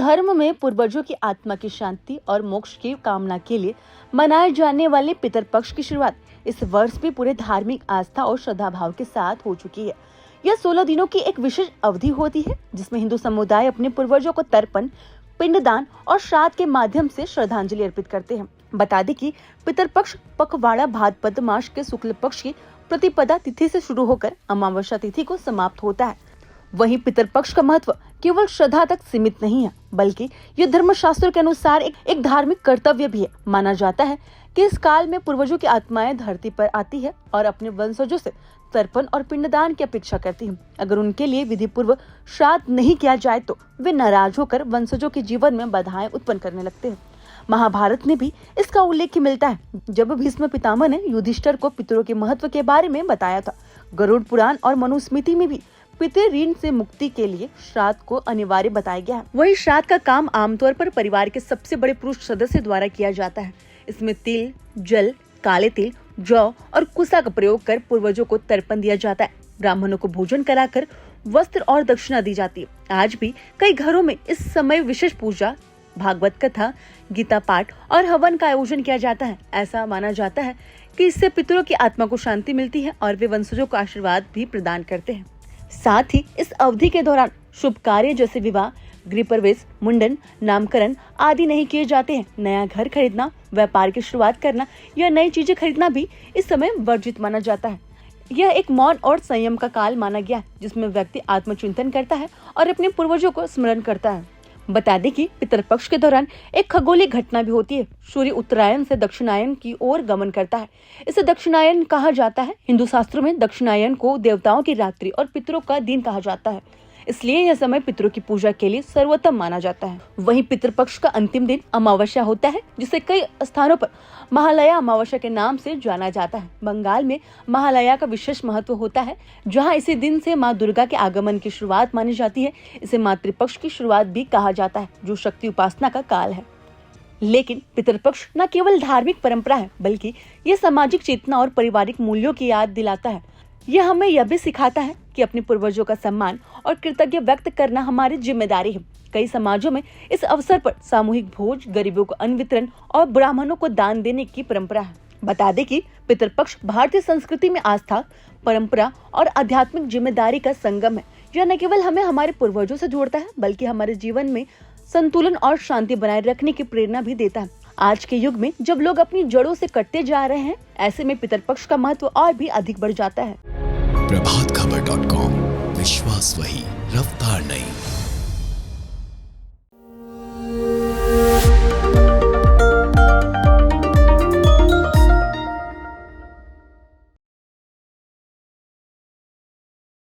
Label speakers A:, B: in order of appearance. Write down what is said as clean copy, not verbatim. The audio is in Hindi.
A: धर्म में पूर्वजों की आत्मा की शांति और मोक्ष की कामना के लिए मनाए जाने वाले पितरपक्ष की शुरुआत इस वर्ष भी पूरे धार्मिक आस्था और श्रद्धा भाव के साथ हो चुकी है। यह 16 दिनों की एक विशेष अवधि होती है जिसमें हिंदू समुदाय अपने पूर्वजों को तर्पण, पिंडदान और श्राद्ध के माध्यम से श्रद्धांजलि अर्पित करते हैं। बता दें कि पितरपक्ष पखवाड़ा भाद्रपद मास के शुक्ल पक्ष की प्रतिपदा तिथि से शुरू होकर अमावस्या तिथि को समाप्त होता है। वहीं पितरपक्ष का महत्व केवल श्रद्धा तक सीमित नहीं है, बल्कि ये धर्मशास्त्रों के अनुसार एक धार्मिक कर्तव्य भी है। माना जाता है कि इस काल में पूर्वजों की आत्माएं धरती पर आती है और अपने वंशजों से तर्पण और पिंडदान की अपेक्षा करती है। अगर उनके लिए विधि पूर्व श्राद्ध नहीं किया जाए तो वे नाराज होकर वंशजों के जीवन में बाधाएं उत्पन्न करने लगते हैं। महाभारत में भी इसका उल्लेख मिलता है, जब भीष्म पितामह ने युधिष्ठिर को पितरों के महत्व के बारे में बताया था। गरुड़ पुराण और मनुस्मृति में भी पितृ ऋण से मुक्ति के लिए श्राद्ध को अनिवार्य बताया गया है। वही श्राद्ध का काम आमतौर पर परिवार के सबसे बड़े पुरुष सदस्य द्वारा किया जाता है। इसमें तिल, जल, काले तिल, जौ और कुसा का प्रयोग कर पूर्वजों को तर्पण दिया जाता है। ब्राह्मणों को भोजन कराकर वस्त्र और दक्षिणा दी जाती है। आज भी कई घरों में इस समय विशेष पूजा, भागवत कथा, गीता पाठ और हवन का आयोजन किया जाता है। ऐसा माना जाता है कि इससे पितरों की आत्मा को शांति मिलती है और वे वंशजों को आशीर्वाद भी प्रदान करते हैं। साथ ही इस अवधि के दौरान शुभ कार्य जैसे विवाह, गृह प्रवेश, मुंडन, नामकरण आदि नहीं किए जाते हैं। नया घर खरीदना, व्यापार की शुरुआत करना या नई चीजें खरीदना भी इस समय वर्जित माना जाता है। यह एक मौन और संयम का काल माना गया है, जिसमें व्यक्ति आत्मचिंतन करता है और अपने पूर्वजों को स्मरण करता है। बता दें कि पितरपक्ष के दौरान एक खगोलीय घटना भी होती है। सूर्य उत्तरायण से दक्षिणायन की ओर गमन करता है। इसे दक्षिणायन कहा जाता है। हिंदू शास्त्रों में दक्षिणायन को देवताओं की रात्रि और पितरों का दिन कहा जाता है, इसलिए यह समय पितरों की पूजा के लिए सर्वोत्तम माना जाता है। वहीं पितरपक्ष का अंतिम दिन अमावस्या होता है, जिसे कई स्थानों पर महालया अमावस्या के नाम से जाना जाता है। बंगाल में महालया का विशेष महत्व होता है, जहां इसी दिन से मां दुर्गा के आगमन की शुरुआत मानी जाती है। इसे मातृपक्ष की शुरुआत भी कहा जाता है, जो शक्ति उपासना का काल है। लेकिन पितरपक्ष न केवल धार्मिक परंपरा है, बल्कि ये सामाजिक चेतना और पारिवारिक मूल्यों की याद दिलाता है। यह हमें यह भी सिखाता है कि अपने पूर्वजों का सम्मान और कृतज्ञ व्यक्त करना हमारी जिम्मेदारी है। कई समाजों में इस अवसर पर सामूहिक भोज, गरीबों को अन्न वितरण और ब्राह्मणों को दान देने की परंपरा है। बता दें कि पितरपक्ष भारतीय संस्कृति में आस्था, परंपरा और आध्यात्मिक जिम्मेदारी का संगम है। यह न केवल हमें हमारे पूर्वजों से जोड़ता है, बल्कि हमारे जीवन में संतुलन और शांति बनाए रखने की प्रेरणा भी देता है। आज के युग में जब लोग अपनी जड़ों से कटते जा रहे हैं, ऐसे में पितरपक्ष का महत्व और भी अधिक बढ़ जाता है।
B: प्रभातखबर.com, विश्वास वही, रफ्तार नहीं।